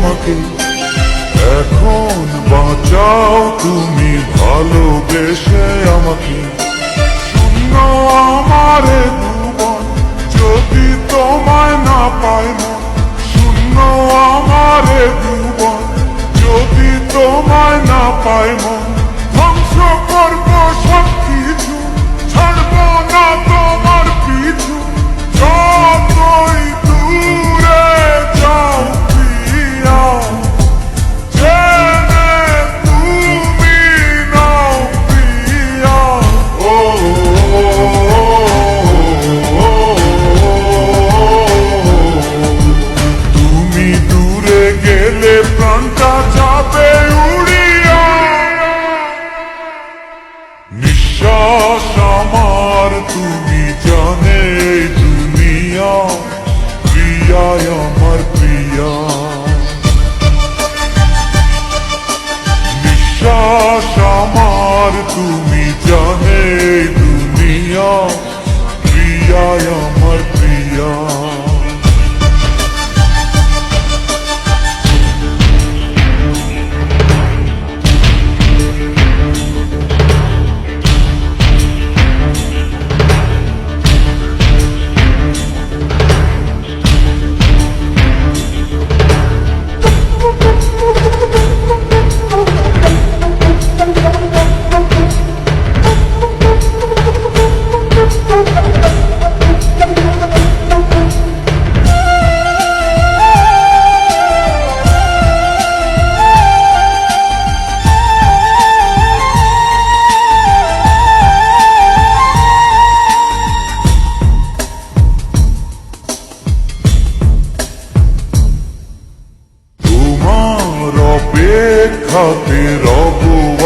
আমাকে। এখন বাঁচাও তুমি ভালোবেসে আমাকে। শূন্য আমার ভুবন যদি তোমায় না পাই মন। শূন্য আমার ভুবন যদি তোমায় না পাই মন। ধ্বংস করবো সব কিছু, ছাড়বো না তোমার পিছু। যতই দূরে যাও প্রিয়া, জেনে তুমি নাও প্রিয়া। ও তুমি দূরে গেলে প্রাণটা যাবে উড়িয়া। নিঃশ্বাস আমার তুমি জানে দুনিয়া, প্রিয়া আমার প্রিয়া। নিঃশ্বাস আমার তুমি জানে দুনিয়া, প্রিয়া আমার প্রিয়া। অপেক্ষাতে রব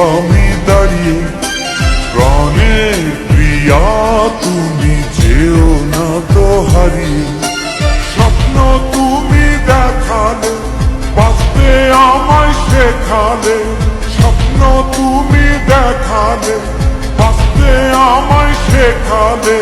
আমি দাঁড়িয়ে। প্রাণের প্রিয়া তুমি যেও না তো হারিয়ে। স্বপ্ন তুমি দেখালে, বাঁচতে আমায় শেখালে। স্বপ্ন তুমি দেখালে, বাঁচতে আমায় শেখালে।